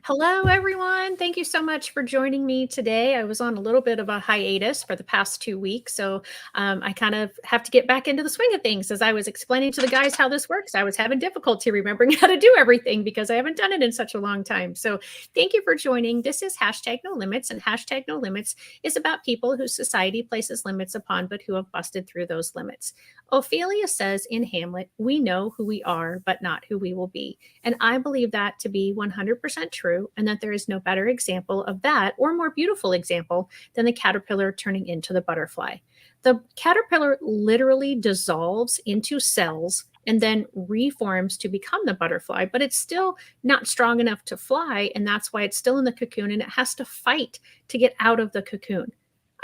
Hello, everyone. Thank you so much for joining me today. I was on a little bit of a hiatus for the past 2 weeks, so I kind of have to get back into the swing of things. As I was explaining to the guys how this works, I was having difficulty remembering how to do everything because I haven't done it in such a long time. So thank you for joining. This is hashtag No Limits, and hashtag No Limits is about people whose society places limits upon, but who have busted through those limits. Ophelia says in Hamlet, "We know who we are, but not who we will be." And I believe that to be 100% true, and that there is no better example of that or more beautiful example than the caterpillar turning into the butterfly. The caterpillar literally dissolves into cells and then reforms to become the butterfly, but it's still not strong enough to fly. And that's why it's still in the cocoon and it has to fight to get out of the cocoon.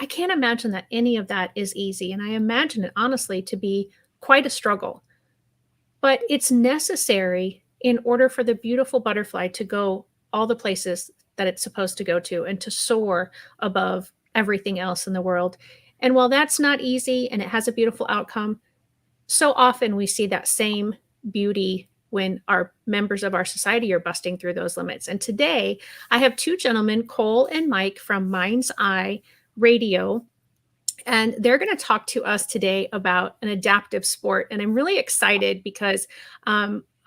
I can't imagine that any of that is easy. And I imagine it honestly to be quite a struggle. But it's necessary in order for the beautiful butterfly to go all the places that it's supposed to go to and to soar above everything else in the world. And while that's not easy and it has a beautiful outcome, so often we see that same beauty when our members of our society are busting through those limits. And today I have two gentlemen, Cole and Mike from Mind's Eye Radio, and they're going to talk to us today about an adaptive sport. And I'm really excited because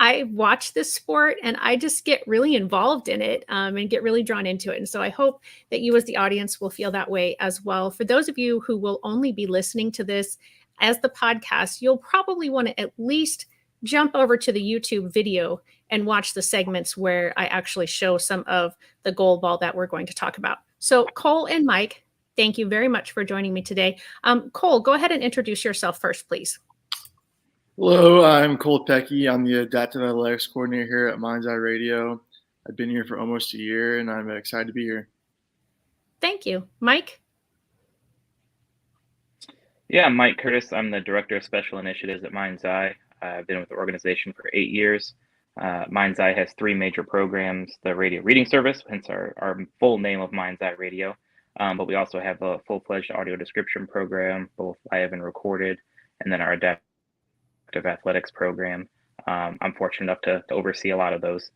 I watch this sport and I just get really involved in it and get really drawn into it. And so I hope that you as the audience will feel that way as well. For those of you who will only be listening to this as the podcast, you'll probably want to at least jump over to the YouTube video and watch the segments where I actually show some of the goal ball that we're going to talk about. So Cole and Mike, thank you very much for joining me today. Cole, go ahead and introduce yourself first, please. Hello, I'm Cole Pecky. I'm the Adaptive Athletics Coordinator here at Mind's Eye Radio. I've been here for almost a year, and I'm excited to be here. Thank you. Mike? Yeah, I'm Mike Curtis. I'm the Director of Special Initiatives at Mind's Eye. I've been with the organization for 8 years. Mind's Eye has 3 major programs: the radio reading service, hence our full name of Mind's Eye Radio. But we also have a full-fledged audio description program, both live and recorded, and then our adaptive athletics program. I'm fortunate enough to oversee a lot of those.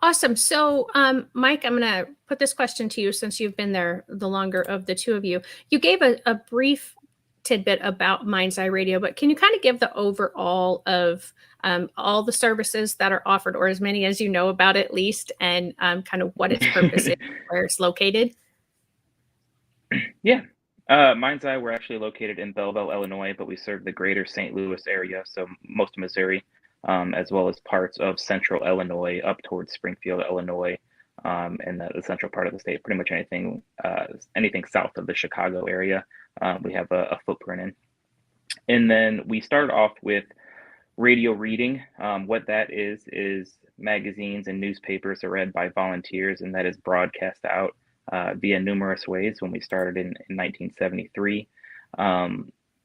Awesome. So, Mike, I'm going to put this question to you since you've been there the longer of the two of you. You gave a brief tidbit about Mind's Eye Radio, but can you kind of give the overall of all the services that are offered, or as many as you know about at least, and kind of what its purpose is, where it's located? Yeah. Mind's Eye, we're actually located in Belleville, Illinois, but we serve the greater St. Louis area, so most of Missouri, as well as parts of central Illinois up towards Springfield, Illinois, and the central part of the state. Pretty much anything south of the Chicago area, we have a footprint in. And then we started off with radio reading. What that is magazines and newspapers are read by volunteers, and that is broadcast out via numerous ways. When we started in 1973,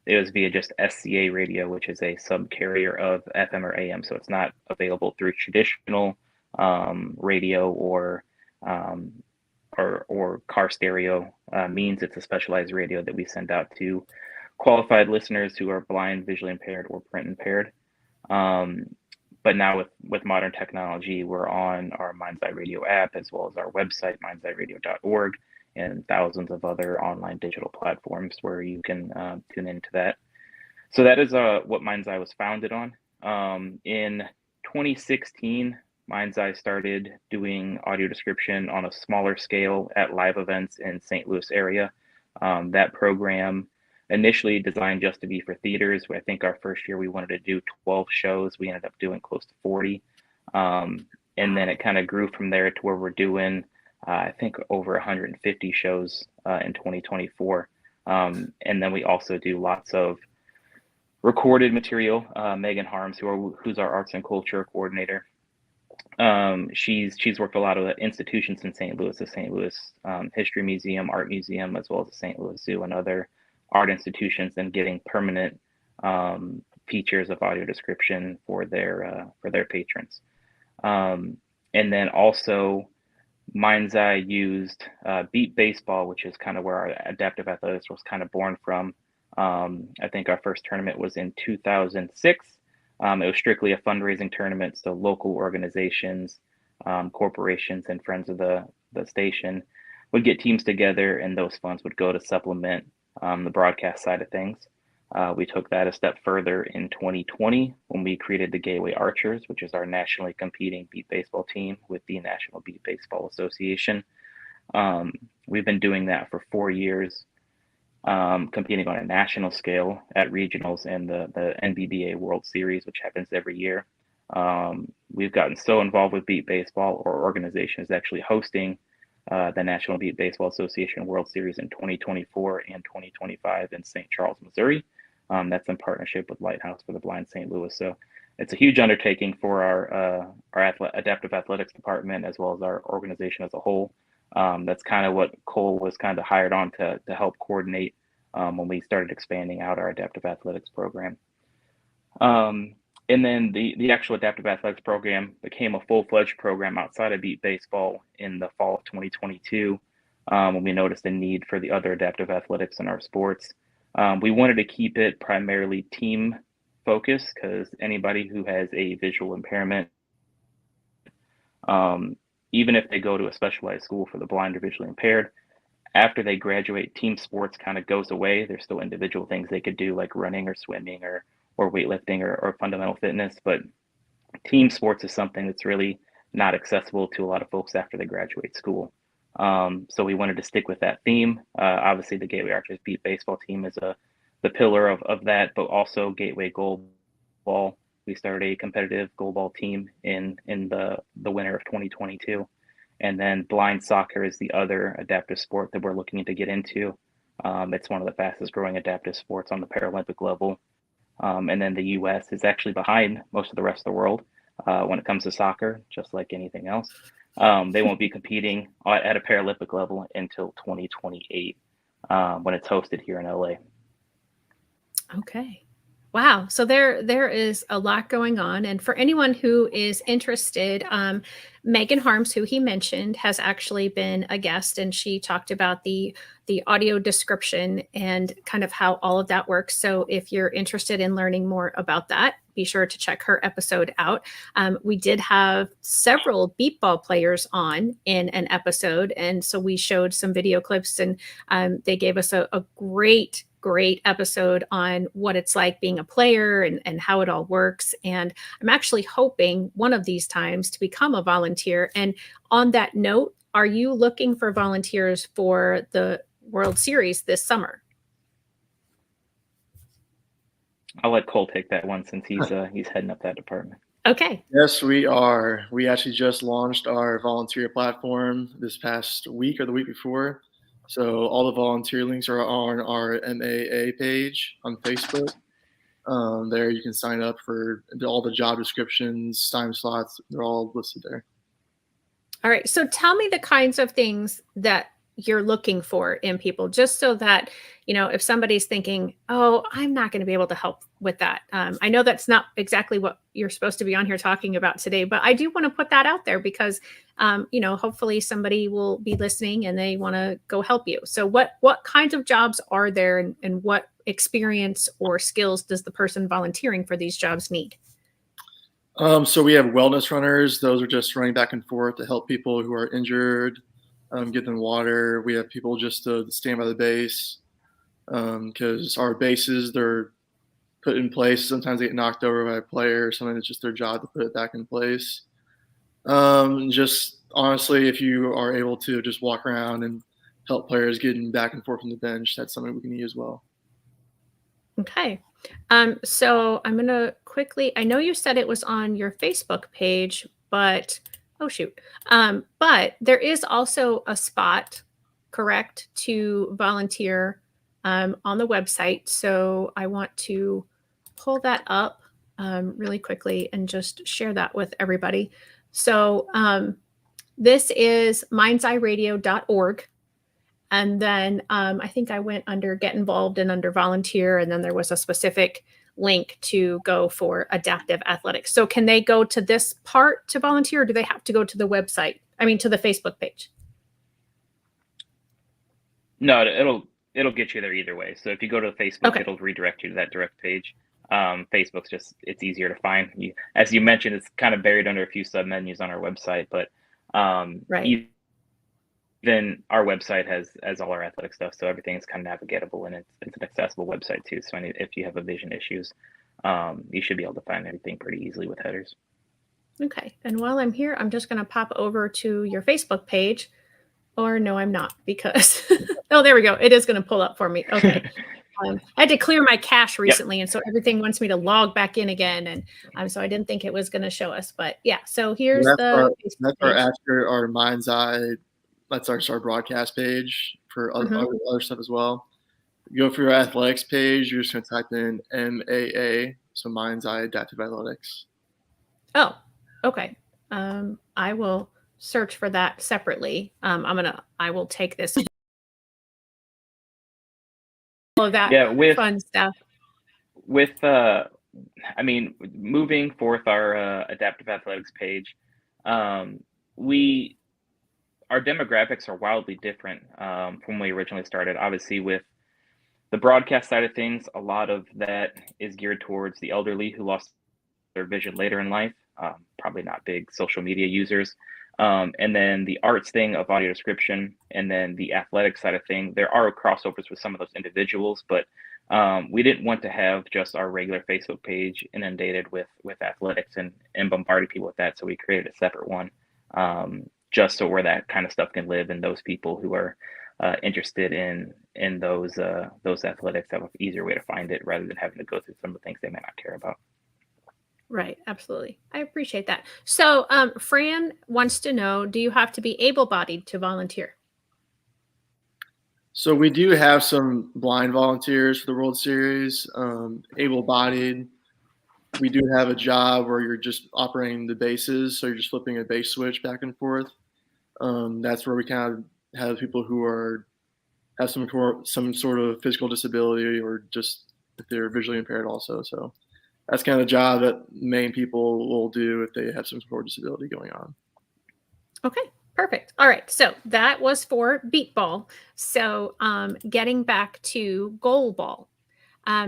it was via just SCA radio, which is a subcarrier of FM or AM. So it's not available through traditional radio or car stereo means. It's a specialized radio that we send out to qualified listeners who are blind, visually impaired, or print impaired. But now with modern technology, we're on our Mind's Eye Radio app, as well as our website, mindseyeradio.org, and thousands of other online digital platforms where you can tune into that. So that is what Mind's Eye was founded on. In 2016, Mind's Eye started doing audio description on a smaller scale at live events in St. Louis area. That program initially designed just to be for theaters. I think our first year we wanted to do 12 shows. We ended up doing close to 40. And then it kind of grew from there to where we're doing, I think, over 150 shows in 2024. And then we also do lots of recorded material. Megan Harms, who's our arts and culture coordinator, she's worked a lot of the institutions in St. Louis, the St. Louis History Museum, Art Museum, as well as the St. Louis Zoo and other art institutions, and getting permanent features of audio description for their patrons. And then also Mind's Eye used Beat Baseball, which is kind of where our adaptive athletics was kind of born from. I think our first tournament was in 2006. It was strictly a fundraising tournament, so local organizations corporations and friends of the station would get teams together, and those funds would go to supplement the broadcast side of things. We took that a step further in 2020 when we created the Gateway Archers, which is our nationally competing beat baseball team with the National Beat Baseball Association. We've been doing that for 4 years, competing on a national scale at regionals and the NBBA World Series, which happens every year. We've gotten so involved with beat baseball, our organization is actually hosting the National Beat Baseball Association World Series in 2024 and 2025 in St. Charles, Missouri. That's in partnership with Lighthouse for the Blind St. Louis. So it's a huge undertaking for our adaptive athletics department as well as our organization as a whole. That's kind of what Cole was kind of hired on to help coordinate when we started expanding out our adaptive athletics program. And then the actual adaptive athletics program became a full-fledged program outside of beat baseball in the fall of 2022 when we noticed a need for the other adaptive athletics in our sports. We wanted to keep it primarily team focused because anybody who has a visual impairment, even if they go to a specialized school for the blind or visually impaired, after they graduate, team sports kind of goes away. There's still individual things they could do like running or swimming or weightlifting or fundamental fitness, but team sports is something that's really not accessible to a lot of folks after they graduate school. So we wanted to stick with that theme. Obviously, the Gateway Archers Beat Baseball team is the pillar of that, but also Gateway Goalball. We started a competitive goalball team in the winter of 2022. And then blind soccer is the other adaptive sport that we're looking to get into. It's one of the fastest growing adaptive sports on the Paralympic level. And then the U.S. is actually behind most of the rest of the world when it comes to soccer, just like anything else. They won't be competing at a Paralympic level until 2028 when it's hosted here in LA. Okay. Wow. So there is a lot going on. And for anyone who is interested, Megan Harms, who he mentioned, has actually been a guest, and she talked about the audio description and kind of how all of that works. So if you're interested in learning more about that, be sure to check her episode out. We did have several beatball players on in an episode. And so we showed some video clips, and they gave us a great episode on what it's like being a player and how it all works. And I'm actually hoping one of these times to become a volunteer. And on that note, are you looking for volunteers for the World Series this summer? I'll let Cole take that one since he's heading up that department. Okay. Yes, we are. We actually just launched our volunteer platform this past week or the week before. So all the volunteer links are on our MAA page on Facebook. There you can sign up for all the job descriptions, time slots. They're all listed there. All right. So tell me the kinds of things that you're looking for in people, just so that, if somebody's thinking, oh, I'm not going to be able to help with that. I know that's not exactly what you're supposed to be on here talking about today, but I do want to put that out there because, hopefully somebody will be listening and they want to go help you. So what kinds of jobs are there, and what experience or skills does the person volunteering for these jobs need? So we have wellness runners. Those are just running back and forth to help people who are injured, get them water. We have people just to stand by the base because our bases, they're put in place. Sometimes they get knocked over by a player or something. It's just their job to put it back in place. Just honestly, if you are able to just walk around and help players getting back and forth from the bench, that's something we can use as well. Okay. So I'm going to quickly, I know you said it was on your Facebook page, but, oh shoot. But there is also a spot, correct, to volunteer on the website. So I want to pull that up really quickly and just share that with everybody. So this is mindseyeradio.org. And then I think I went under get involved and under volunteer. And then there was a specific link to go for adaptive athletics. So can they go to this part to volunteer, or do they have to go to the website? I mean, to the Facebook page? No, it'll get you there either way. So if you go to Facebook, Okay. It'll redirect you to that direct page. Facebook's it's easier to find. As you mentioned, it's kind of buried under a few submenus on our website, but Right. even our website has all our athletic stuff, so everything is kind of navigatable, and it's an accessible website too. So if you have a vision issues, you should be able to find everything pretty easily with headers. Okay. And while I'm here, I'm just going to pop over to your Facebook page. Or no, I'm not, because oh, there we go. It is going to pull up for me. Okay. I had to clear my cache recently, and so everything wants me to log back in again, and so I didn't think it was going to show us. But yeah, so here's that's the that's our Mind's Eye. That's our broadcast page for other stuff as well. You go for your athletics page, you're just going to type in MAA, so Mind's Eye Adaptive Athletics. Oh, okay. I will search for that separately. I will take this. All of that fun stuff. With moving forth our adaptive athletics page, our demographics are wildly different from when we originally started. Obviously, with the broadcast side of things, a lot of that is geared towards the elderly who lost their vision later in life, probably not big social media users. And then the arts thing of audio description, and then the athletic side of thing, there are crossovers with some of those individuals, but we didn't want to have just our regular Facebook page inundated with athletics and bombarded people with that. So we created a separate one, just so where that kind of stuff can live, and those people who are interested in those athletics have an easier way to find it rather than having to go through some of the things they may not care about. Right. Absolutely. I appreciate that. So Fran wants to know, do you have to be able-bodied to volunteer? So we do have some blind volunteers for the World Series, able-bodied. We do have a job where you're just operating the bases, so you're just flipping a base switch back and forth. That's where we kind of have people who have some sort of physical disability, or just if they're visually impaired also. So that's kind of the job that main people will do if they have some sort of disability going on. Okay, perfect. All right, so that was for beat ball. So getting back to goal ball.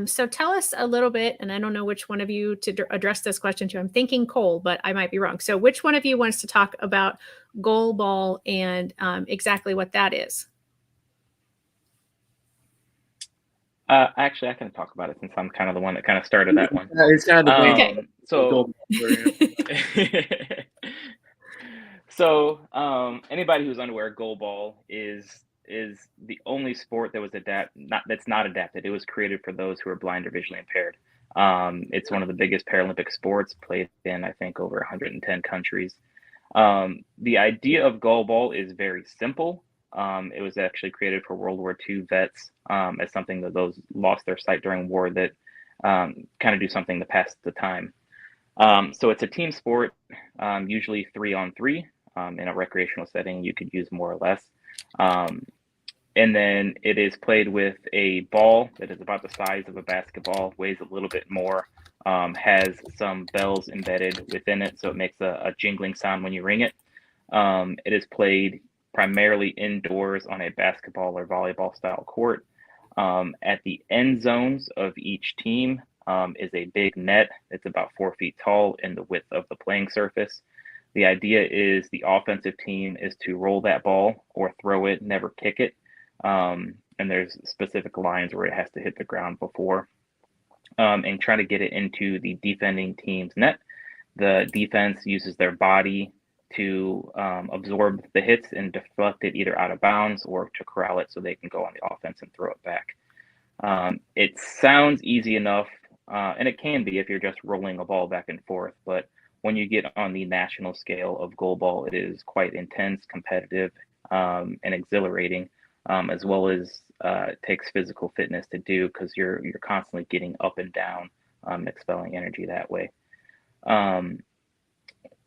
So tell us a little bit, and I don't know which one of you to address this question to. I'm thinking Cole, but I might be wrong. So which one of you wants to talk about goal ball and exactly what that is? Actually, I can talk about it since I'm kind of the one that kind of started that one. It's kind of So anybody who's unaware, goalball is the only sport that was that's not adapted. It was created for those who are blind or visually impaired. It's one of the biggest Paralympic sports, played in, I think, over 110 countries. The idea of goalball is very simple. It was actually created for World War II vets, as something that those lost their sight during war that kind of do something to pass the time. So it's a team sport, usually 3-on-3. In a recreational setting, you could use more or less. And then it is played with a ball that is about the size of a basketball, weighs a little bit more, has some bells embedded within it, so it makes a jingling sound when you ring it. It is played primarily indoors on a basketball or volleyball style court. At the end zones of each team is a big net. It's about 4 feet tall in the width of the playing surface. The idea is the offensive team is to roll that ball or throw it, never kick it. And there's specific lines where it has to hit the ground before, and try to get it into the defending team's net. The defense uses their body to absorb the hits and deflect it either out of bounds or to corral it so they can go on the offense and throw it back. It sounds easy enough, and it can be if you're just rolling a ball back and forth, but when you get on the national scale of goalball, it is quite intense, competitive, and exhilarating, as well as takes physical fitness to do, because you're constantly getting up and down, expelling energy that way.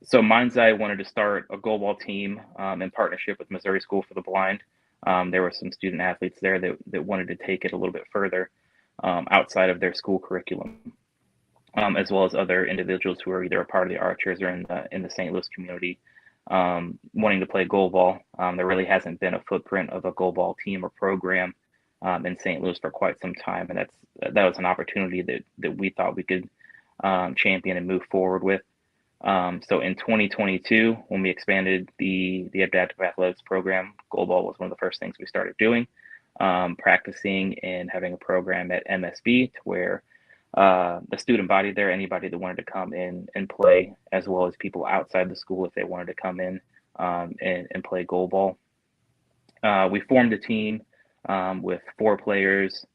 So Mind's Eye wanted to start a goalball team in partnership with Missouri School for the Blind. There were some student athletes there that wanted to take it a little bit further outside of their school curriculum, as well as other individuals who are either a part of the Archers or in the St. Louis community wanting to play goalball. There really hasn't been a footprint of a goalball team or program in St. Louis for quite some time, and that was an opportunity that we thought we could champion and move forward with. So in 2022, when we expanded the adaptive athletics program, goalball was one of the first things we started doing, practicing and having a program at MSB to where the student body there, anybody that wanted to come in and play, as well as people outside the school if they wanted to come in and play goalball. We formed a team with 4 players.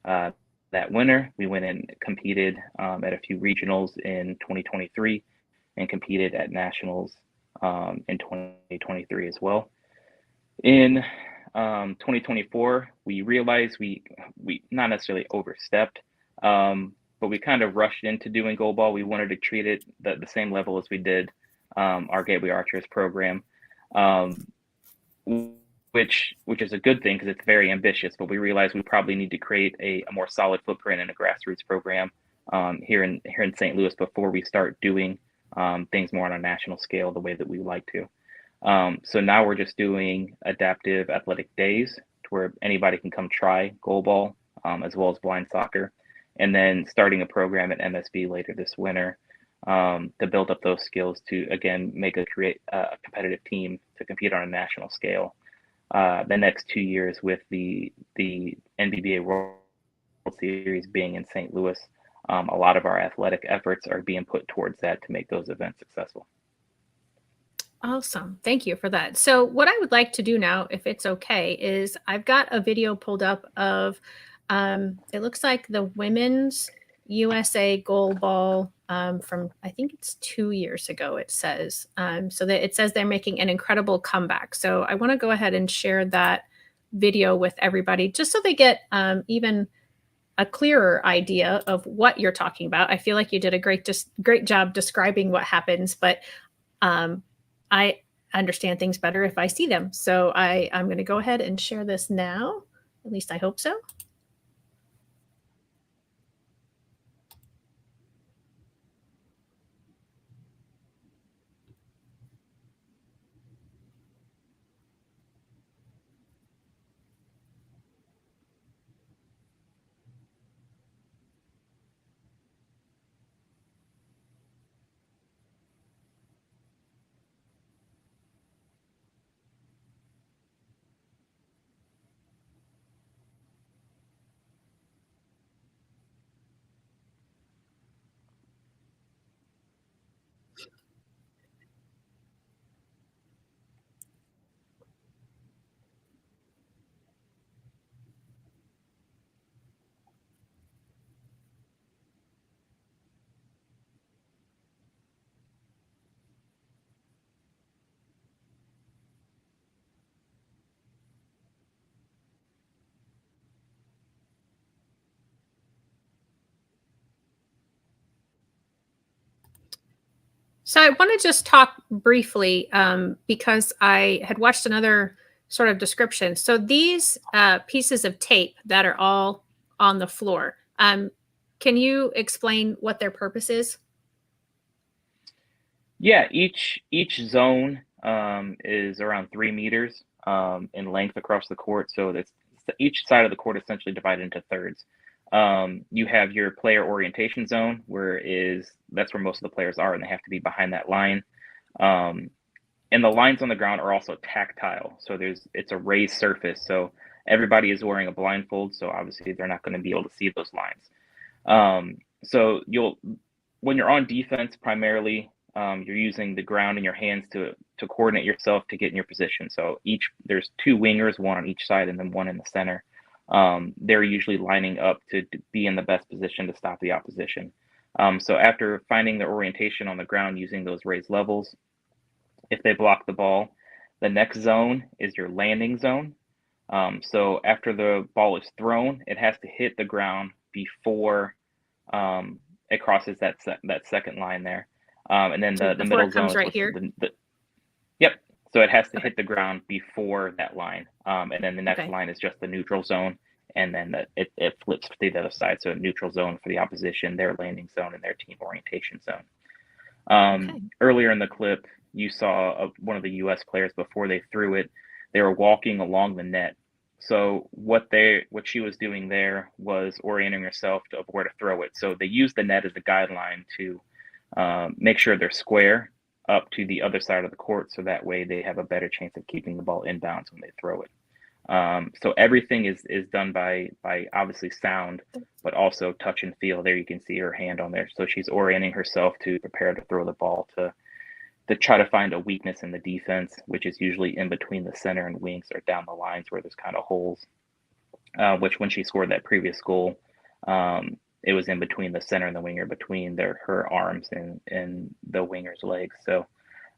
That winter, we went and competed at a few regionals in 2023 and competed at nationals in 2023 as well. In 2024, we realized we not necessarily overstepped, but we kind of rushed into doing goalball. We wanted to treat it the same level as we did our Gateway Archers program, which is a good thing because it's very ambitious. But we realized we probably need to create a more solid footprint in a grassroots program here in St. Louis before we start doing things more on a national scale the way that we like to. So now we're just doing adaptive athletic days to where anybody can come try goalball as well as blind soccer, and then starting a program at MSB later this winter to build up those skills to, again, create a competitive team to compete on a national scale. The next 2 years with the NBBA World Series being in St. Louis, a lot of our athletic efforts are being put towards that to make those events successful. Awesome. Thank you for that. So what I would like to do now, if it's okay, is I've got a video pulled up of, it looks like the women's USA goalball from, I think it's 2 years ago, it says. So that it says they're making an incredible comeback. So I want to go ahead and share that video with everybody just so they get even a clearer idea of what you're talking about. I feel like you did a great job describing what happens, but I understand things better if I see them. So I'm going to go ahead and share this now. At least I hope so. So I want to just talk briefly because I had watched another sort of description. So these pieces of tape that are all on the floor, can you explain what their purpose is? Yeah, each zone is around 3 meters in length across the court. So that's each side of the court essentially divided into thirds. You have your player orientation zone, that's where most of the players are, and they have to be behind that line. And the lines on the ground are also tactile, so it's a raised surface. So everybody is wearing a blindfold, so obviously they're not going to be able to see those lines. So when you're on defense, primarily you're using the ground in your hands to coordinate yourself to get in your position. So there's 2 wingers, one on each side and then one in the center. They're usually lining up to be in the best position to stop the opposition. So after finding their orientation on the ground using those raised levels, if they block the ball, the next zone is your landing zone. So after the ball is thrown, it has to hit the ground before it crosses that second line there. And then the middle zone is right here. Yep. So it has to hit the ground before that line. And then the next line is just the neutral zone. And then it flips to the other side. So a neutral zone for the opposition, their landing zone, and their team orientation zone. Earlier in the clip, you saw one of the U.S. players before they threw it. They were walking along the net. So what she was doing there was orienting herself of where to throw it. So they use the net as a guideline to make sure they're square up to the other side of the court, so that way they have a better chance of keeping the ball inbounds when they throw it. So everything is done by obviously sound, but also touch and feel. There you can see her hand on there. So she's orienting herself to prepare to throw the ball to try to find a weakness in the defense, which is usually in between the center and wings or down the lines where there's kind of holes. Which when she scored that previous goal, it was in between the center and the winger, between her arms and the winger's legs. So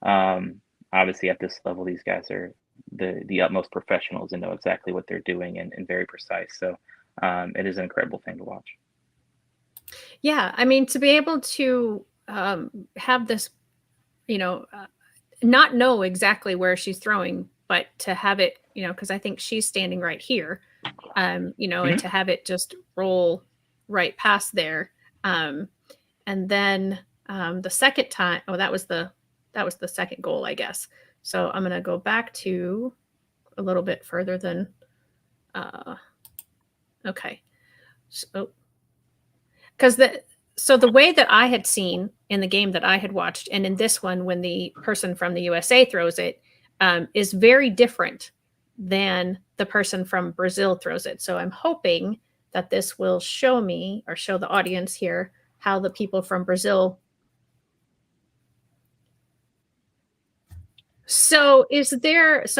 obviously at this level, these guys are the utmost professionals and know exactly what they're doing and very precise. So it is an incredible thing to watch. Yeah, I mean, to be able to have this, not know exactly where she's throwing, but to have it, because I think she's standing right here, and to have it just roll right past there. And then the second time, that was the second goal, I guess. So I'm going to go back to a little bit further than, okay. So, because the way that I had seen in the game that I had watched, and in this one, when the person from the USA throws it, is very different than the person from Brazil throws it. So I'm hoping that this will show me, or show the audience here, how the people from Brazil. So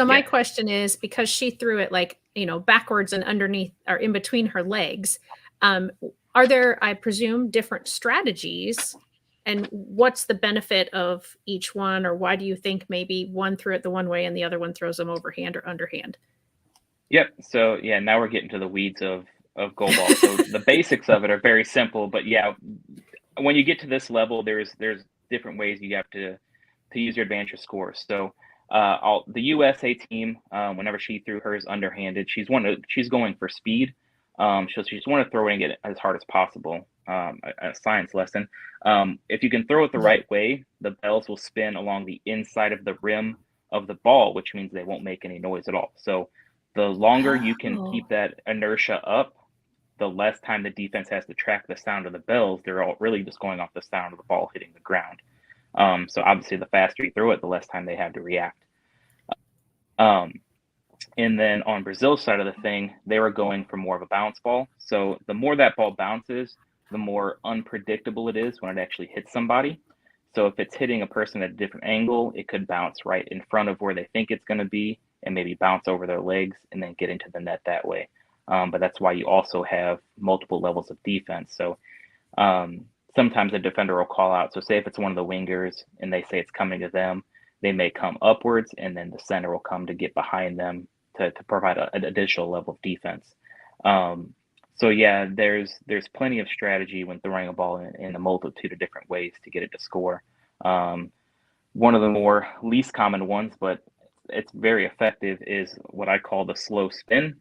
my question is, because she threw it like, backwards and underneath or in between her legs, are there, I presume, different strategies, and what's the benefit of each one, or why do you think maybe one threw it the one way and the other one throws them overhand or underhand? Yep. So yeah, now we're getting to the weeds of goalball. So the basics of it are very simple, but yeah, when you get to this level, there's different ways you have to use your advantage to score. So the USA team, whenever she threw hers underhanded, she's going for speed. So she's want to throwing it as hard as possible. A science lesson. If you can throw it the right way, the bells will spin along the inside of the rim of the ball, which means they won't make any noise at all. So the longer you can keep that inertia up, the less time the defense has to track the sound of the bells. They're all really just going off the sound of the ball hitting the ground. So obviously, the faster you throw it, the less time they have to react. And then on Brazil's side of the thing, they were going for more of a bounce ball. So the more that ball bounces, the more unpredictable it is when it actually hits somebody. So if it's hitting a person at a different angle, it could bounce right in front of where they think it's going to be and maybe bounce over their legs and then get into the net that way. But that's why you also have multiple levels of defense. So sometimes a defender will call out. So say if it's one of the wingers and they say it's coming to them, they may come upwards and then the center will come to get behind them to provide an additional level of defense. So yeah, there's plenty of strategy when throwing a ball in a multitude of different ways to get it to score. One of the more least common ones, but it's very effective, is what I call the slow spin,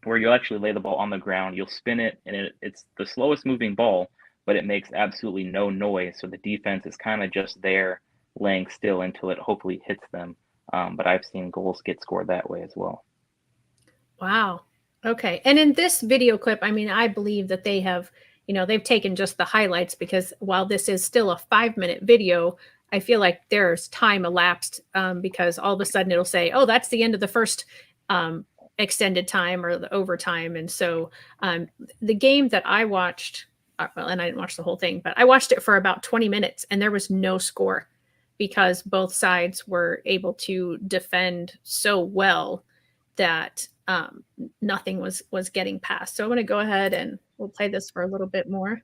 where you'll actually lay the ball on the ground, you'll spin it, and it's the slowest moving ball, but it makes absolutely no noise. So the defense is kind of just there laying still until it hopefully hits them. But I've seen goals get scored that way as well. Wow. Okay. And in this video clip, I mean, I believe that they have, they've taken just the highlights, because while this is still a 5-minute video, I feel like there's time elapsed, because all of a sudden it'll say, oh, that's the end of the first extended time or the overtime. And so the game that I watched, well, and I didn't watch the whole thing, but I watched it for about 20 minutes and there was no score, because both sides were able to defend so well that nothing was getting past. So I'm going to go ahead and we'll play this for a little bit more.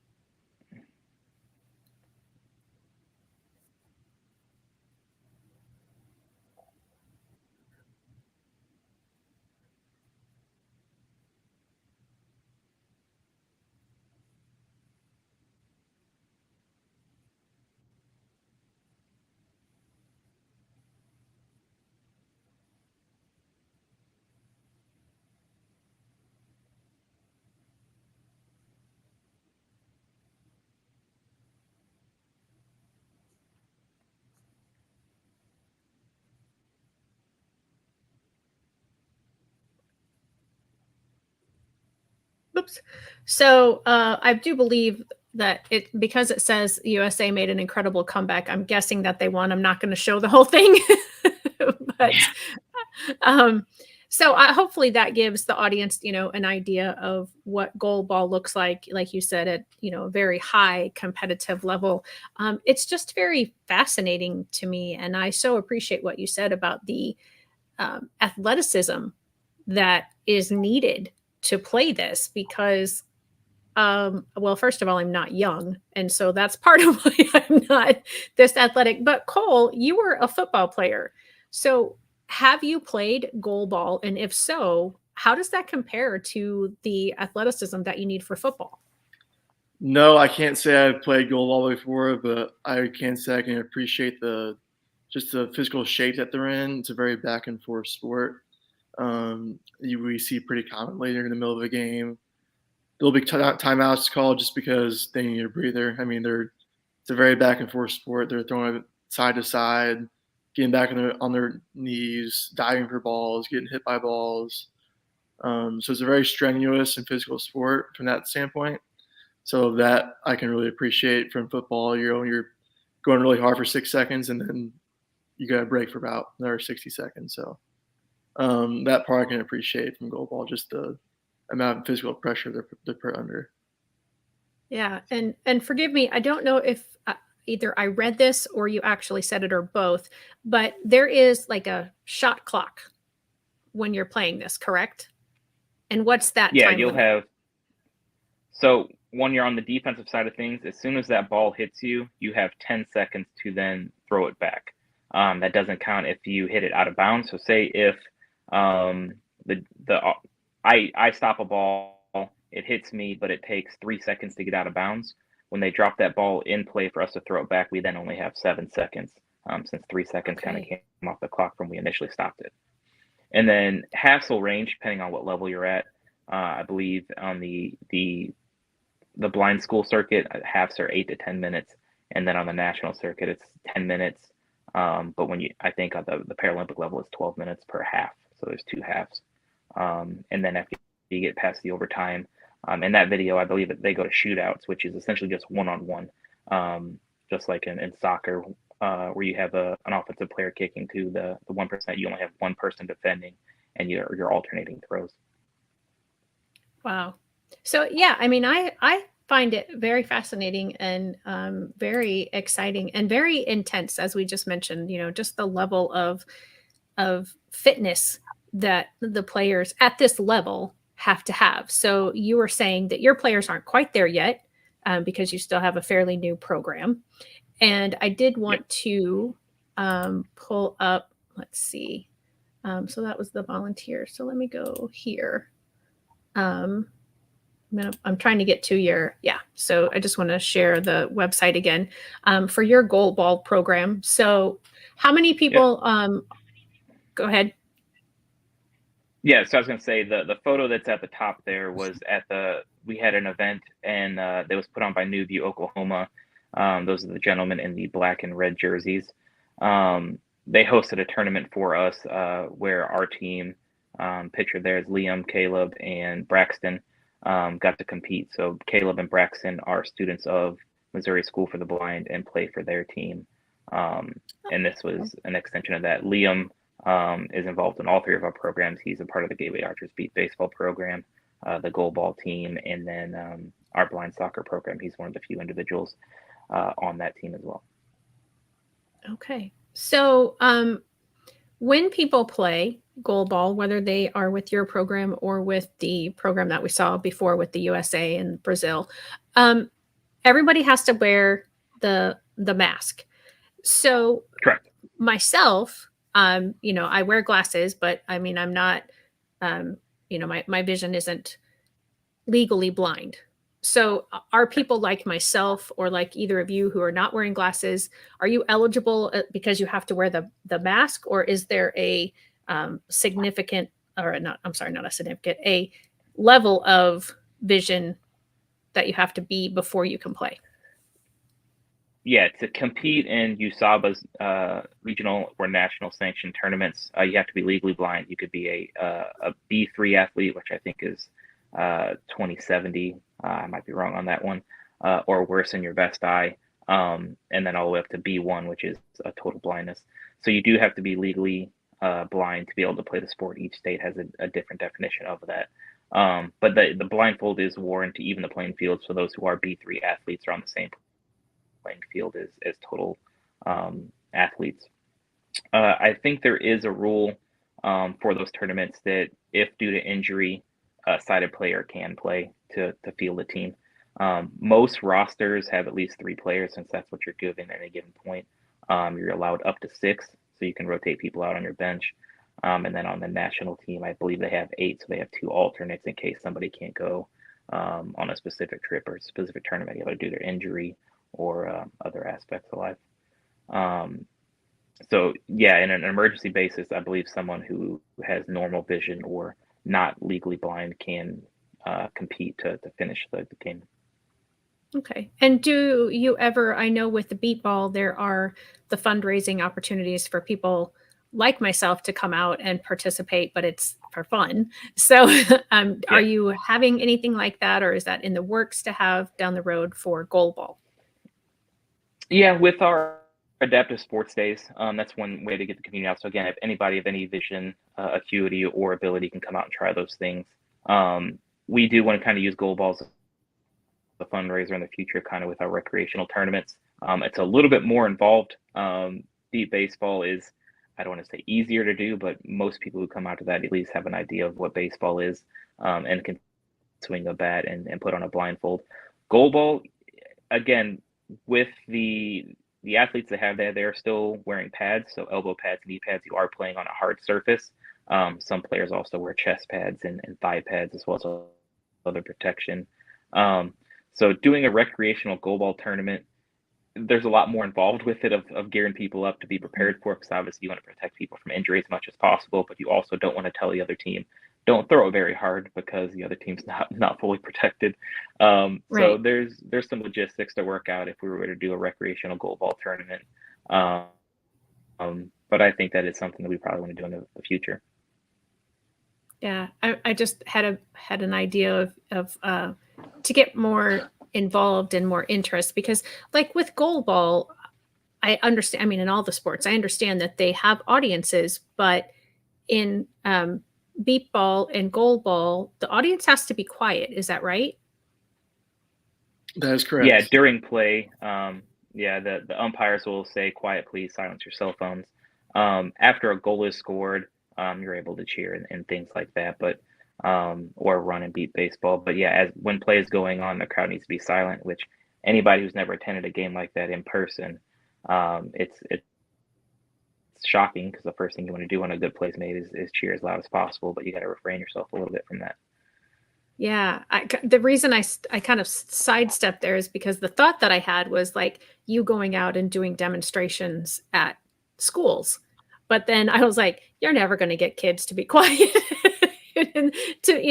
Oops. So I do believe that because it says USA made an incredible comeback, I'm guessing that they won. I'm not going to show the whole thing, but um, so hopefully that gives the audience, an idea of what goalball looks like you said, at, a very high competitive level. It's just very fascinating to me. And I so appreciate what you said about the athleticism that is needed to play this, because well, first of all, I'm not young, and so that's part of why I'm not this athletic. But Cole, you were a football player, so have you played goalball, and if so, how does that compare to the athleticism that you need for football? No, I can't say I've played goalball before, but I can say I can appreciate just the physical shape that they're in. It's a very back and forth sport. We see pretty commonly in the middle of a game. There'll be timeouts called just because they need a breather. I mean, it's a very back and forth sport. They're throwing it side to side, getting back on their knees, diving for balls, getting hit by balls. So it's a very strenuous and physical sport from that standpoint. So that I can really appreciate from football. You're going really hard for 6 seconds, and then you got a break for about another 60 seconds. So that part I can appreciate from goalball, just the amount of physical pressure they're put under. Yeah, and forgive me, I don't know if either I read this or you actually said it, or both, but there is like a shot clock when you're playing this, correct? And what's that? Yeah, time you'll limit? have. So when you're on the defensive side of things, as soon as that ball hits you, you have 10 seconds to then throw it back. That doesn't count if you hit it out of bounds. So say if I stop a ball, it hits me, but it takes 3 seconds to get out of bounds. When they drop that ball in play for us to throw it back, we then only have 7 seconds, since 3 seconds kind of came off the clock from when we initially stopped it. And then halves will range depending on what level you're at. I believe on the blind school circuit, halves are 8 to 10 minutes, and then on the national circuit, it's 10 minutes. But I think on the Paralympic level, it's 12 minutes per half. So there's 2 halves. And then after you get past the overtime, in that video, I believe that they go to shootouts, which is essentially just one-on-one, just like in soccer, where you have an offensive player kicking to the 1%. You only have one person defending, and you're alternating throws. Wow. So yeah, I mean, I find it very fascinating and very exciting and very intense, as we just mentioned. Just the level of fitness that the players at this level have to have. So you were saying that your players aren't quite there yet, because you still have a fairly new program. And I did want to pull up, let's see. So that was the volunteer. So let me go here. I'm trying to get to so I just want to share the website again for your goalball program. So how many people, go ahead. Yeah, so I was going to say the photo that's at the top there was we had an event, and that was put on by Newview, Oklahoma. Those are the gentlemen in the black and red jerseys. They hosted a tournament for us where our team, pictured there is Liam, Caleb, and Braxton, got to compete. So Caleb and Braxton are students of Missouri School for the Blind and play for their team. And this was an extension of that. Liam is involved in all 3 of our programs. He's a part of the Gateway Archers Beat baseball program, the goalball team, and then our blind soccer program. He's one of the few individuals on that team as well. Okay. So when people play goalball, whether they are with your program or with the program that we saw before with the USA and Brazil, everybody has to wear the mask. So correct. Myself, I wear glasses, but I mean, I'm not, my vision isn't legally blind. So are people like myself or like either of you who are not wearing glasses, are you eligible because you have to wear the mask, or is there a significant, or not, I'm sorry, not a significant, a level of vision that you have to be before you can play? Yeah, to compete in USABA's regional or national sanctioned tournaments, you have to be legally blind. You could be a B3 athlete, which I think is 20/70. I might be wrong on that one, or worse in your best eye. And then all the way up to B1, which is a total blindness. So you do have to be legally blind to be able to play the sport. Each state has a different definition of that. But the blindfold is worn to even the playing field. So those who are B3 athletes are on the same playing field as total athletes. I think there is a rule for those tournaments that if due to injury, a sighted player can play to field a team. Most rosters have at least 3 players, since that's what you're given at any given point. You're allowed up to 6, so you can rotate people out on your bench. And then on the national team, I believe they have 8, so they have 2 alternates in case somebody can't go on a specific trip or a specific tournament, either due to injury or other aspects of life. So yeah, in an emergency basis, I believe someone who has normal vision or not legally blind can compete to finish the game. Okay. And do you ever, I know with the beat ball, there are the fundraising opportunities for people like myself to come out and participate, but it's for fun. So are you having anything like that, or is that in the works to have down the road for goalball? Yeah, with our adaptive sports days, that's one way to get the community out. So again, if anybody of any vision, acuity, or ability can come out and try those things, we do want to kind of use goalballs as a fundraiser in the future, kind of with our recreational tournaments. It's a little bit more involved. Beat baseball is, I don't want to say easier to do, but most people who come out to that at least have an idea of what baseball is and can swing a bat and put on a blindfold. Goalball, again, with the athletes that have that, they're still wearing pads, so elbow pads, knee pads. You are playing on a hard surface. Some players also wear chest pads and thigh pads as well as other protection. So doing a recreational goalball tournament, there's a lot more involved with it of gearing people up to be prepared for, because obviously you want to protect people from injury as much as possible, but you also don't want to tell the other team, don't throw it very hard, because the other team's not fully protected. Right. So there's some logistics to work out if we were to do a recreational goalball tournament. But I think that is something that we probably want to do in the future. Yeah, I just had an idea of to get more involved and more interest, because like with goalball, I understand, I mean, in all the sports, I understand that they have audiences, but in beat ball and goalball, the audience has to be quiet. Is that right? That is correct. Yeah, during play, the umpires will say, "Quiet, please, silence your cell phones." After a goal is scored, you're able to cheer and things like that, but or run and beat baseball. But yeah, as when play is going on, the crowd needs to be silent, which anybody who's never attended a game like that in person, it's shocking, because the first thing you want to do when a good play is made is cheer as loud as possible, but you got to refrain yourself a little bit from that. Yeah, the reason I kind of sidestepped there is because the thought that I had was like you going out and doing demonstrations at schools. But then I was like, you're never going to get kids to be quiet. And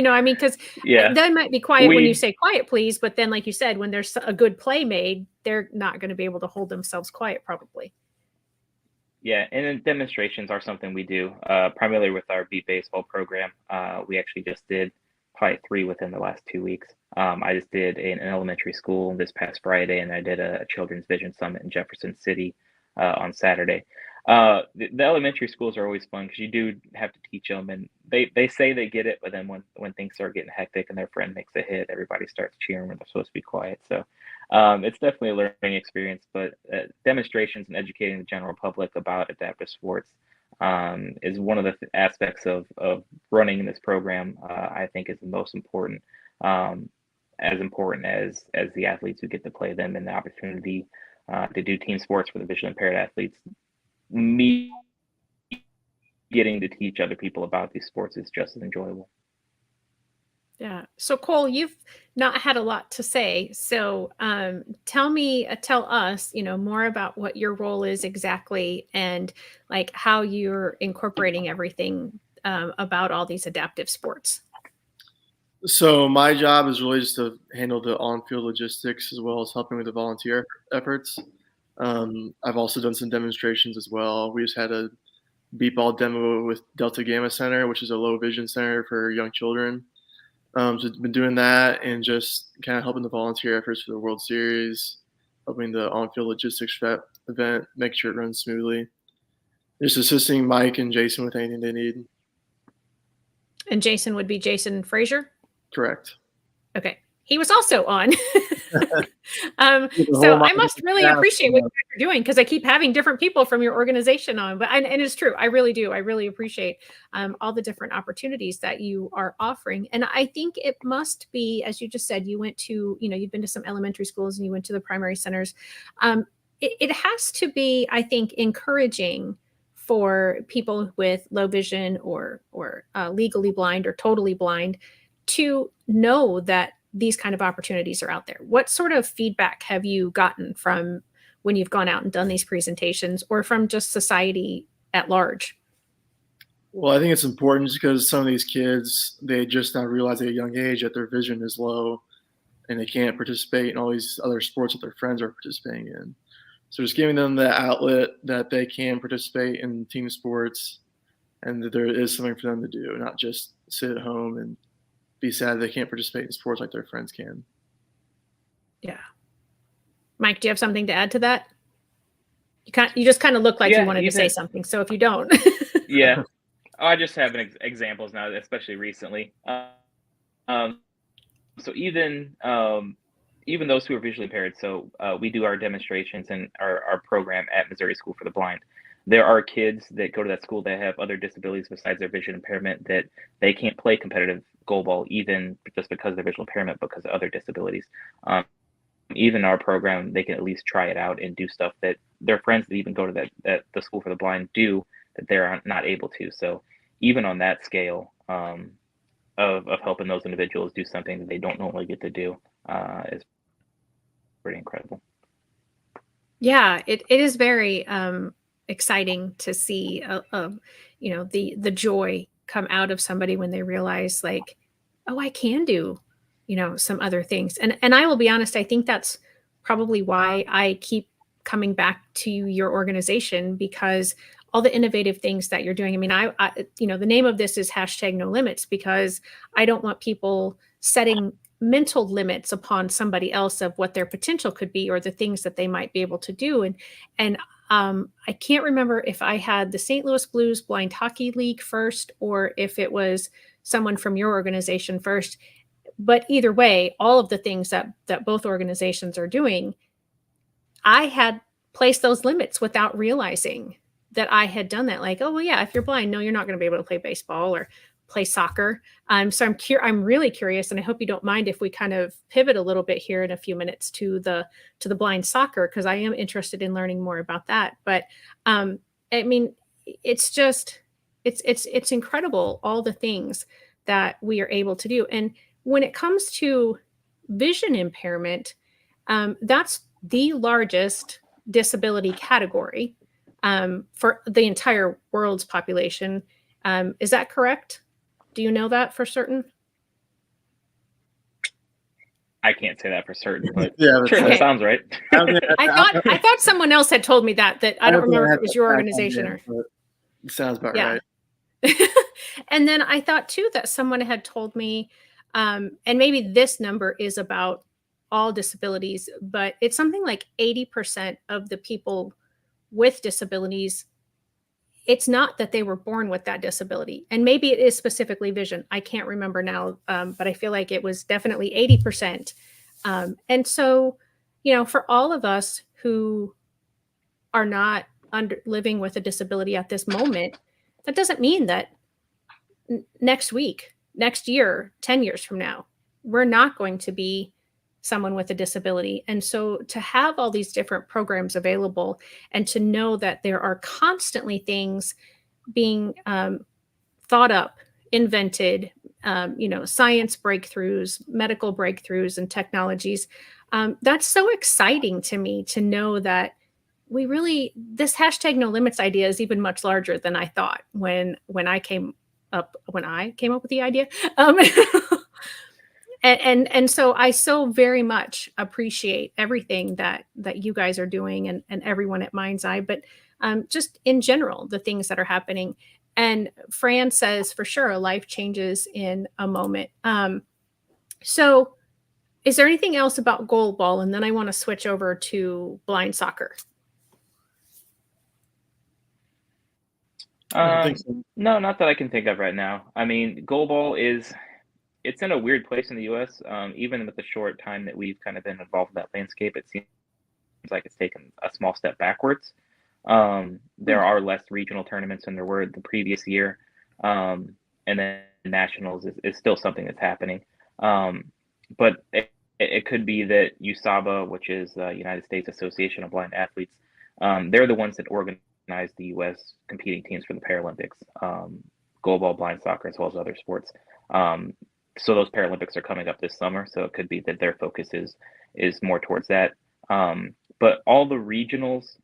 I mean, because they might be quiet when you say quiet, please. But then, like you said, when there's a good play made, they're not going to be able to hold themselves quiet, probably. Yeah, and then demonstrations are something we do primarily with our beat baseball program. We actually just did probably 3 within the last 2 weeks. I just did an elementary school this past Friday, and I did a Children's Vision Summit in Jefferson City on Saturday. The elementary schools are always fun, because you do have to teach them, and they say they get it, but then when things start getting hectic and their friend makes a hit, everybody starts cheering when they're supposed to be quiet. So it's definitely a learning experience, but demonstrations and educating the general public about adaptive sports is one of the aspects of running this program. I think is the most important, as important as the athletes who get to play them, and the opportunity to do team sports for the visually impaired athletes. Me getting to teach other people about these sports is just as enjoyable. Yeah. So Cole, you've not had a lot to say. So tell us, more about what your role is exactly, and like how you're incorporating everything about all these adaptive sports. So my job is really just to handle the on-field logistics, as well as helping with the volunteer efforts. I've also done some demonstrations as well. We just had a beat ball demo with Delta Gamma Center, which is a low vision center for young children. So been doing that and just kind of helping the volunteer efforts for the World Series, helping the on-field logistics for that event, make sure it runs smoothly. Just assisting Mike and Jason with anything they need. And Jason would be Jason Frazier? Correct. Okay. He was also on. So I must really appreciate what you're doing, because I keep having different people from your organization on. And it's true. I really do. I really appreciate all the different opportunities that you are offering. And I think it must be, as you just said, you went to, you've been to some elementary schools and you went to the primary centers. It has to be, I think, encouraging for people with low vision or legally blind or totally blind to know that these kind of opportunities are out there. What sort of feedback have you gotten from when you've gone out and done these presentations, or from just society at large? Well, I think it's important because some of these kids, they just now realize at a young age that their vision is low and they can't participate in all these other sports that their friends are participating in. So just giving them the outlet that they can participate in team sports and that there is something for them to do, not just sit at home and be sad they can't participate in sports like their friends can. Yeah. Mike, do you have something to add to that? You just kind of look like you wanted to say something. So if you don't. Yeah. I just have examples now, especially recently. So even those who are visually impaired, so we do our demonstrations and our program at Missouri School for the Blind. There are kids that go to that school that have other disabilities besides their vision impairment, that they can't play competitive goalball, even just because of their visual impairment, because of other disabilities. Even our program, they can at least try it out and do stuff that their friends that even go to that the School for the Blind do, that they're not able to. So even on that scale of helping those individuals do something that they don't normally get to do is pretty incredible. Yeah, it is very exciting to see the joy come out of somebody when they realize, like, oh, I can do some other things. And I will be honest, I think that's probably why I keep coming back to your organization, because all the innovative things that you're doing. I mean, I the name of this is #NoLimits, because I don't want people setting mental limits upon somebody else of what their potential could be or the things that they might be able to do. And I can't remember if I had the St. Louis Blues Blind Hockey League first, or if it was someone from your organization first. But either way, all of the things that both organizations are doing, I had placed those limits without realizing that I had done that. Like, oh, well, yeah, if you're blind, no, you're not going to be able to play baseball or play soccer. So I'm really curious, and I hope you don't mind if we kind of pivot a little bit here in a few minutes to the blind soccer, because I am interested in learning more about that. But I mean, it's just it's incredible, all the things that we are able to do. And when it comes to vision impairment, that's the largest disability category for the entire world's population. Is that correct? Do you know that for certain? I can't say that for certain, but Yeah, sure, okay. That sounds right. I thought someone else had told me that I don't remember if it was your organization or. It sounds about right. And then I thought too that someone had told me, and maybe this number is about all disabilities, but it's something like 80% of the people with disabilities, it's not that they were born with that disability. And maybe it is specifically vision. I can't remember now, but I feel like it was definitely 80%. And so, for all of us who are not living with a disability at this moment, that doesn't mean that next week, next year, 10 years from now, we're not going to be someone with a disability. And so to have all these different programs available, and to know that there are constantly things being thought up, invented, science breakthroughs, medical breakthroughs, and technologies, that's so exciting to me, to know that this #NoLimits idea is even much larger than I thought when I came up with the idea. And so I so very much appreciate everything that you guys are doing, and everyone at Mind's Eye, but just in general, the things that are happening. And Fran says, for sure, life changes in a moment. So is there anything else about goalball? And then I want to switch over to blind soccer. I don't think so. No, not that I can think of right now. I mean, goalball it's in a weird place in the U.S. Even with the short time that we've kind of been involved in that landscape, it seems like it's taken a small step backwards. There are less regional tournaments than there were the previous year, and then nationals is still something that's happening. But it could be that USABA, which is the United States Association of Blind Athletes, they're the ones that organize the U.S. competing teams for the Paralympics, goalball, blind soccer, as well as other sports. So those Paralympics are coming up this summer, so it could be that their focus is more towards that. But all the regionals,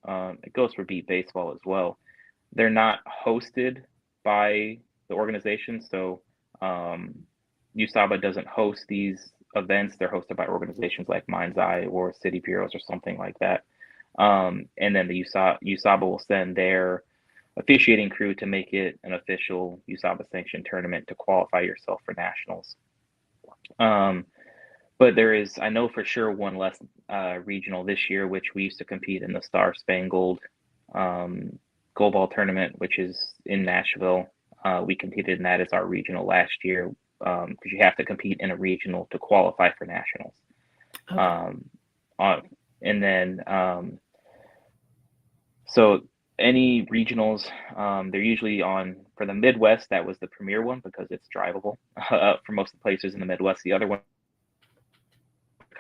it goes for beat baseball as well. They're not hosted by the organization, so USABA doesn't host these events. They're hosted by organizations like Mind's Eye or City Bureaus or something like that. And then the USABA will send their officiating crew to make it an official USABA sanctioned tournament to qualify yourself for nationals. But there is, I know for sure, one less regional this year, which we used to compete in the Star Spangled goalball tournament, which is in Nashville. We competed in that as our regional last year because you have to compete in a regional to qualify for nationals. Okay. And then, so any regionals, they're usually on, for the Midwest, that was the premier one because it's drivable for most of the places in the Midwest. The other one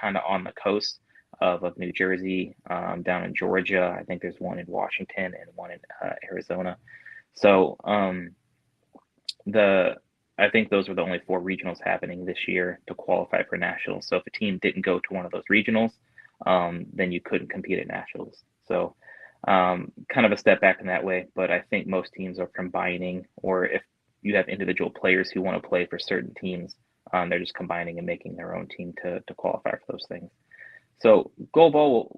kind of on the coast of New Jersey, down in Georgia. I think there's one in Washington and one in Arizona. So I think those were the only 4 regionals happening this year to qualify for nationals. So if a team didn't go to one of those regionals, then you couldn't compete at nationals. So kind of a step back in that way, but I think most teams are combining, or if you have individual players who want to play for certain teams, they're just combining and making their own team to qualify for those things. So goalball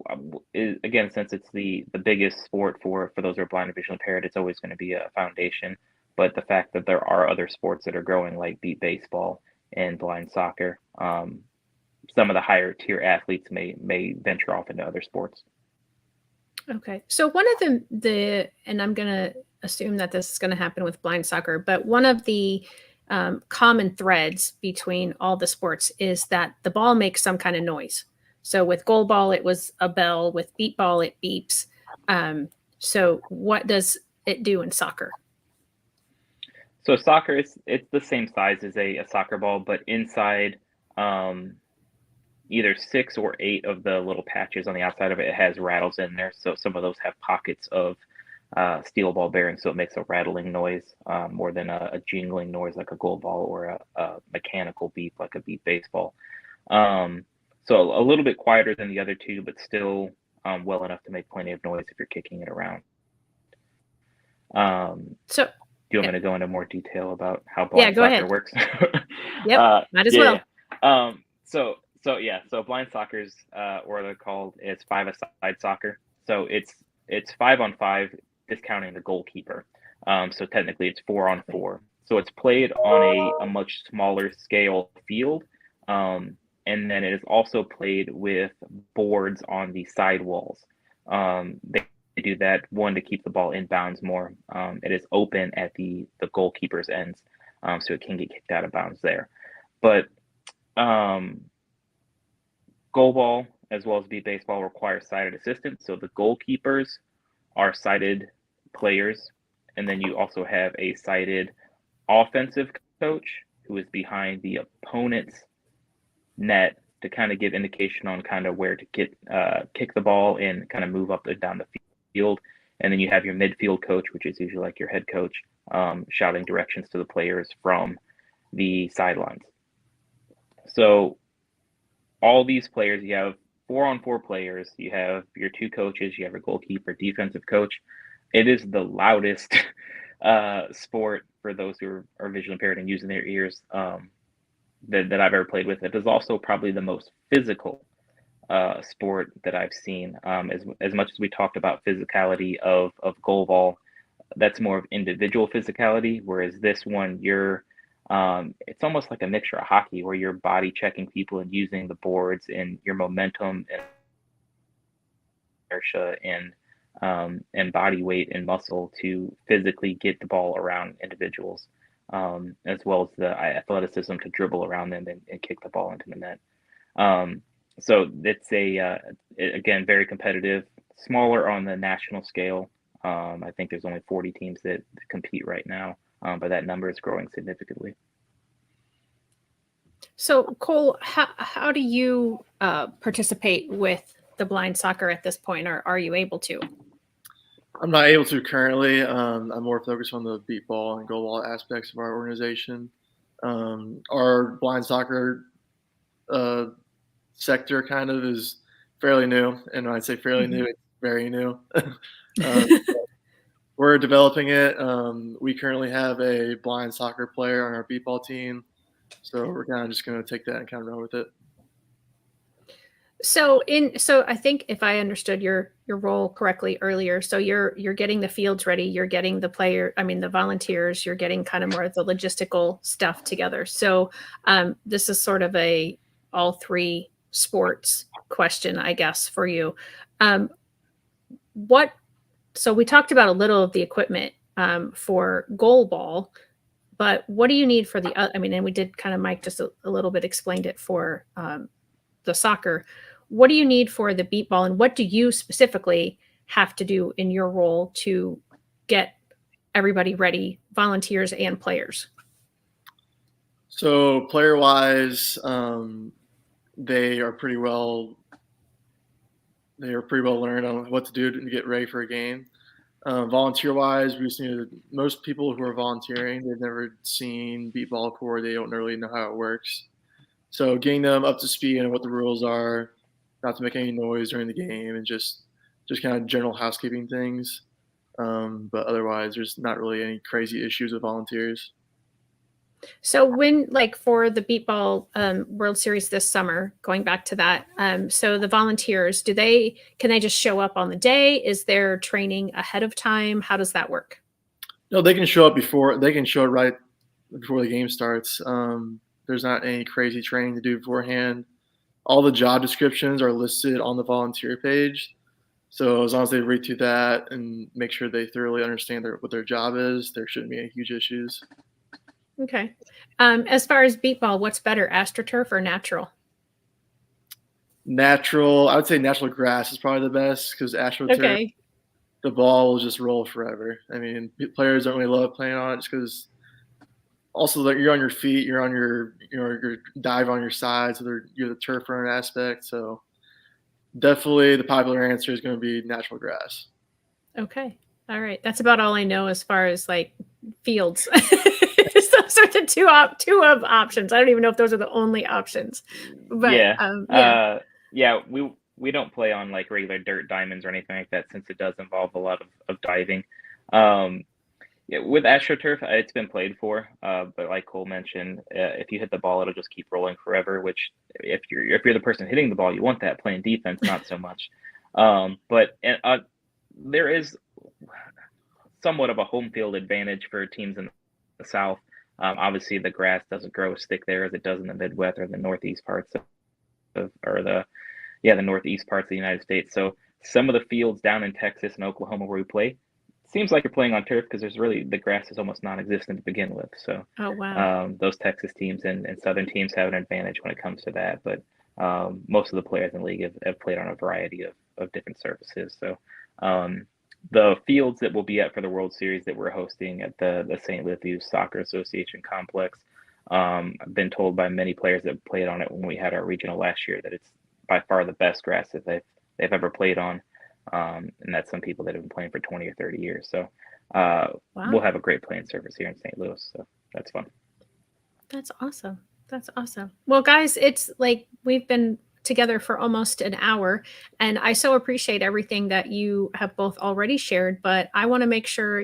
is, again, since it's the biggest sport for those who are blind or visually impaired, it's always going to be a foundation. But the fact that there are other sports that are growing, like beat baseball and blind soccer, some of the higher tier athletes may venture off into other sports. Okay. So one of the and I'm going to assume that this is going to happen with blind soccer, but one of the common threads between all the sports is that the ball makes some kind of noise. So with goalball, it was a bell. With beat ball, it beeps. So what does it do in soccer? So soccer, it's the same size as a soccer ball, but inside either 6 or 8 of the little patches on the outside of it has rattles in there. So some of those have pockets of steel ball bearings, so it makes a rattling noise more than a jingling noise like a goalball or a mechanical beep like a beat baseball. So a little bit quieter than the other 2, but still well enough to make plenty of noise if you're kicking it around. So do you want me to go into more detail about how blind soccer works? Yep, might as well. So blind soccer's or they're called, it's 5-a-side soccer. So it's 5-on-5, discounting the goalkeeper. So technically it's 4-on-4. So it's played on a much smaller scale field. And then it is also played with boards on the side walls. They do that, one, to keep the ball in bounds more. It is open at the goalkeeper's ends, so it can get kicked out of bounds there. But goalball, as well as beat baseball, require sighted assistance. So the goalkeepers are sighted players, and then you also have a sighted offensive coach who is behind the opponent's net to kind of give indication on kind of where to kick the ball and kind of move up and down the field. And then you have your midfield coach, which is usually like your head coach, shouting directions to the players from the sidelines. So all these players, you have 4-on-4 players, you have your 2 coaches, you have a goalkeeper, defensive coach. It is the loudest sport for those who are visually impaired and using their ears that I've ever played with. It is also probably the most physical sport that I've seen. As much as we talked about physicality of goalball, that's more of individual physicality, whereas this one, you're It's almost like a mixture of hockey where you're body checking people and using the boards and your momentum and inertia and body weight and muscle to physically get the ball around individuals, as well as the athleticism to dribble around them and kick the ball into the net. So it's again, very competitive, smaller on the national scale. I think there's only 40 teams that compete right now, but that number is growing significantly. So Cole, how do you participate with the blind soccer at this point, or are you able to? I'm not able to currently. I'm more focused on the beat ball and goalball aspects of our organization. Our blind soccer sector kind of is fairly new, and when I say fairly new, it's very new. We're developing it. We currently have a blind soccer player on our beat ball team, so we're kind of just going to take that and kind of run with it. So I think if I understood your role correctly earlier, so you're getting the fields ready, you're getting the volunteers, you're getting kind of more of the logistical stuff together. So this is sort of a all three sports question, I guess, for you. So we talked about a little of the equipment for goalball, but what do you need for and we did kind of, Mike just a little bit explained it for the soccer. What do you need for the beat ball, and what do you specifically have to do in your role to get everybody ready, volunteers and players? So player wise, they are pretty well learned on what to do to get ready for a game. Volunteer wise, we just need most people who are volunteering, they've never seen beat ball before, they don't really know how it works. So getting them up to speed on what the rules are, not to make any noise during the game, and just kind of general housekeeping things. But otherwise, there's not really any crazy issues with volunteers. So when, like for the beat ball World Series this summer, going back to that, so the volunteers, can they just show up on the day? Is there training ahead of time? How does that work? No, they can show up right before the game starts. There's not any crazy training to do beforehand. All the job descriptions are listed on the volunteer page. So as long as they read through that and make sure they thoroughly understand what their job is, there shouldn't be any huge issues. Okay. As far as beat ball, what's better, AstroTurf or natural? Natural. I would say natural grass is probably the best, because AstroTurf, the ball will just roll forever. I mean, players don't really love playing on it just because also you're on your feet, you're on your dive on your side, so you're the turf runner aspect. So definitely the popular answer is going to be natural grass. Okay. All right. That's about all I know as far as like fields. Those are the two of options. I don't even know if those are the only options. But we don't play on like regular dirt diamonds or anything like that, since it does involve a lot of diving. With AstroTurf, it's been played for, but like Cole mentioned, if you hit the ball, it'll just keep rolling forever. Which, if you're the person hitting the ball, you want that. Playing defense, not so much. But there is somewhat of a home field advantage for teams in the South. Obviously, the grass doesn't grow as thick there as it does in the Midwest or the northeast parts the northeast parts of the United States. So some of the fields down in Texas and Oklahoma where we play, seems like you're playing on turf, because the grass is almost non-existent to begin with. So those Texas teams and southern teams have an advantage when it comes to that. But most of the players in the league have played on a variety of different surfaces. So the fields that will be at for the World Series that we're hosting at the St. Matthews Soccer Association complex, I've been told by many players that played on it when we had our regional last year that it's by far the best grass that they've ever played on. And that's some people that have been playing for 20 or 30 years. So we'll have a great playing surface here in St. Louis. So that's fun. That's awesome. That's awesome. Well, guys, it's like we've been together for almost an hour, and I so appreciate everything that you have both already shared, but I want to make sure,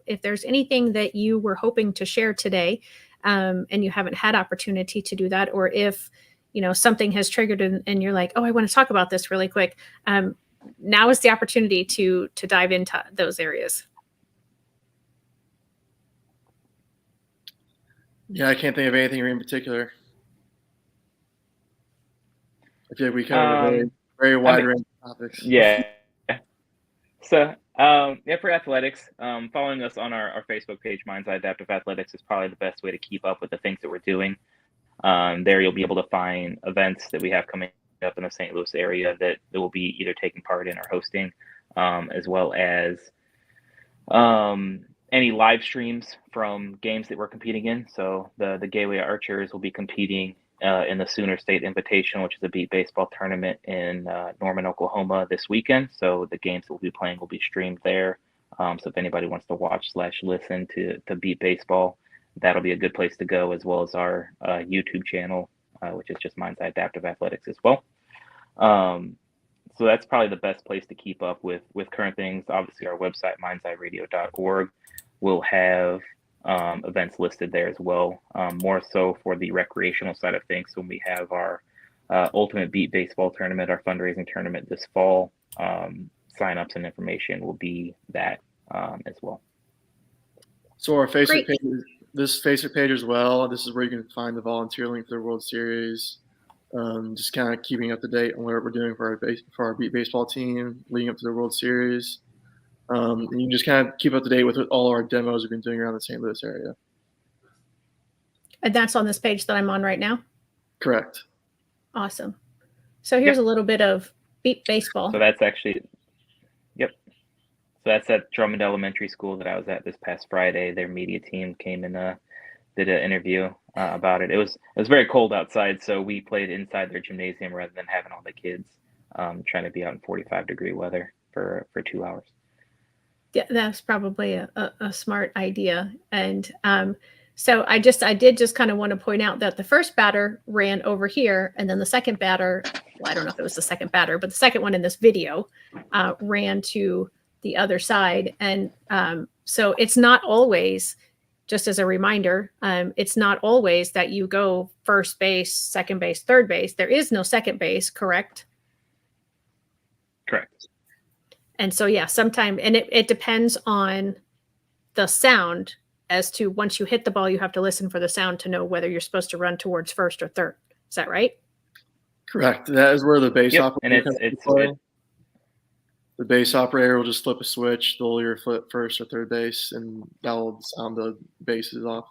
if there's anything that you were hoping to share today, and you haven't had opportunity to do that, or if, something has triggered and you're like, oh, I want to talk about this really quick. Now is the opportunity to dive into those areas. Yeah, I can't think of anything in particular. I feel like we covered a very, very wide range of topics. Yeah. So, yeah, for athletics, following us on our Facebook page, Mind's Eye Adaptive Athletics, is probably the best way to keep up with the things that we're doing. There you'll be able to find events that we have coming up in the St. Louis area that we'll be either taking part in or hosting, as well as any live streams from games that we're competing in. So the Gateway Archers will be competing in the Sooner State Invitational, which is a beat baseball tournament in Norman, Oklahoma this weekend. So the games we'll be playing will be streamed there. So if anybody wants to watch/listen to beat baseball, that'll be a good place to go, as well as our YouTube channel, which is just Mind's Eye Adaptive Athletics as well. So that's probably the best place to keep up with current things. Obviously, our website, mindseyeradio.org, will have events listed there as well, more so for the recreational side of things. When we have our Ultimate Beat Baseball Tournament, our fundraising tournament this fall, signups and information will be that as well. So our Facebook page, this Facebook page as well, this is where you can find the volunteer link for the World Series. Just kind of keeping up to date on what we're doing for our beat baseball team leading up to the World Series. And you can just kind of keep up to date with all our demos we've been doing around the St. Louis area. And that's on this page that I'm on right now? Correct. Awesome. So here's a little bit of beat baseball. So that's actually, yep. So that's at Drummond Elementary School that I was at this past Friday. Their media team came and did an interview about it. It was very cold outside, so we played inside their gymnasium rather than having all the kids trying to be out in 45-degree weather for 2 hours. Yeah, that's probably a smart idea. And so I did just kind of want to point out that the first batter ran over here, and then the second batter, well, I don't know if it was the second batter, but the second one in this video ran to the other side. And so it's not always, just as a reminder, it's not always that you go first base, second base, third base. There is no second base, correct? Correct. And so, yeah, sometimes, and it depends on the sound as to once you hit the ball, you have to listen for the sound to know whether you're supposed to run towards first or third. Is that right? Correct. That is where the base operator comes into play. The base operator will just flip a switch. They'll either flip first or third base, and that will sound the bases off.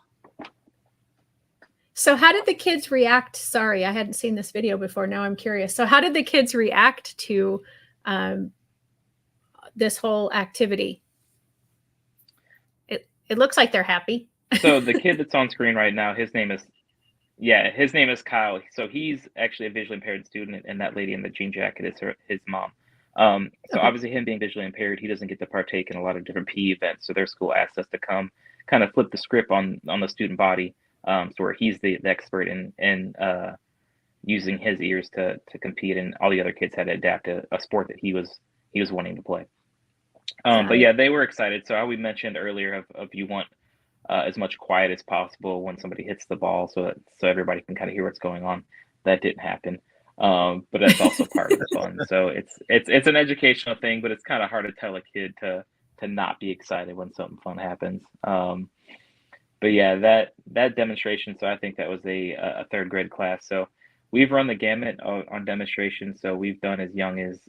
So how did the kids react? Sorry, I hadn't seen this video before. Now I'm curious. So how did the kids react to this whole activity? It looks like they're happy. So the kid that's on screen right now, his name is Kyle. So he's actually a visually impaired student, and that lady in the jean jacket is his mom. So obviously him being visually impaired, he doesn't get to partake in a lot of different PE events. So their school asked us to come kind of flip the script on the student body, so where he's the expert in using his ears to compete, and all the other kids had to adapt to a sport that he was wanting to play. But yeah, they were excited. So how we mentioned earlier of you want as much quiet as possible when somebody hits the ball, so everybody can kind of hear what's going on. That didn't happen. But that's also part of the fun. So it's an educational thing, but it's kind of hard to tell a kid to not be excited when something fun happens. But yeah, that demonstration. So I think that was a third grade class. So we've run the gamut on demonstrations. So we've done as young as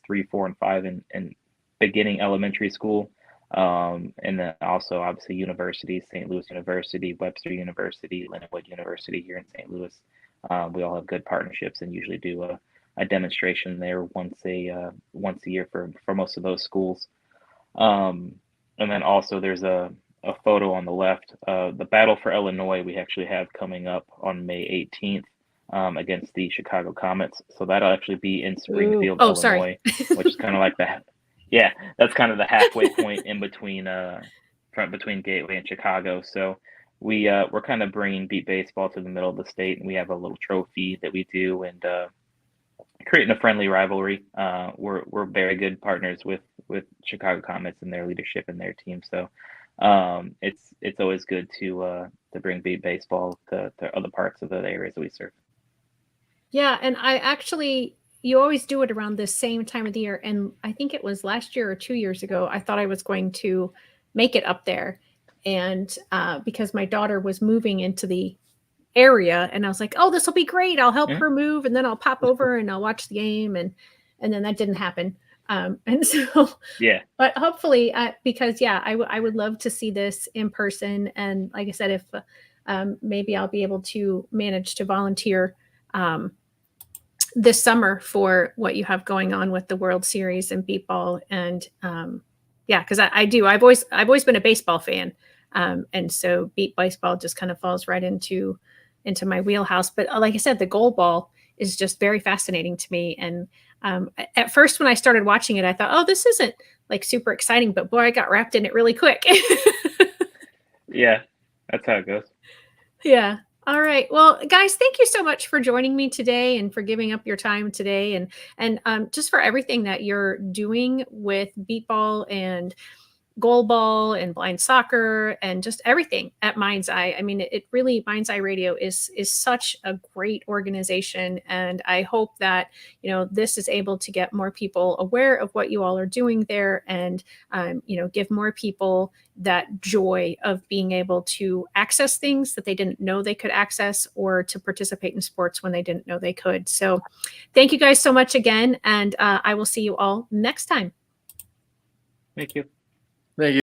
3, 4, and 5 in beginning elementary school. And then also obviously universities, St. Louis University, Webster University, Lindenwood University here in St. Louis. We all have good partnerships and usually do a demonstration there once a year for most of those schools. And then also there's a photo on the left, the Battle for Illinois we actually have coming up on May 18th against the Chicago Comets. So that'll actually be in Springfield, Illinois, which is kind of like that. Yeah, that's kind of the halfway point in between between Gateway and Chicago. So we're kind of bringing beat baseball to the middle of the state, and we have a little trophy that we do, and creating a friendly rivalry. We're very good partners with Chicago Comets and their leadership and their team. So it's always good to bring beat baseball to other parts of the areas that we serve. Yeah, and you always do it around the same time of the year. And I think it was last year or 2 years ago, I thought I was going to make it up there. and because my daughter was moving into the area, and I was like, oh, this will be great. I'll help her move, and then I'll pop over and I'll watch the game. And then that didn't happen. And so, yeah, but hopefully, because I would love to see this in person. And like I said, if maybe I'll be able to manage to volunteer this summer for what you have going on with the World Series and beep ball. And because I've always been a baseball fan. And so beep baseball just kind of falls right into my wheelhouse. But like I said, the goalball is just very fascinating to me. And at first, when I started watching it, I thought, oh, this isn't like super exciting, but boy, I got wrapped in it really quick. Yeah, that's how it goes. Yeah. All right. Well, guys, thank you so much for joining me today and for giving up your time today, and just for everything that you're doing with beep ball and goalball and blind soccer and just everything at Mind's Eye. I mean, it really, Mind's Eye Radio is such a great organization. And I hope that, this is able to get more people aware of what you all are doing there, and, give more people that joy of being able to access things that they didn't know they could access, or to participate in sports when they didn't know they could. So thank you guys so much again. And I will see you all next time. Thank you. Thank you.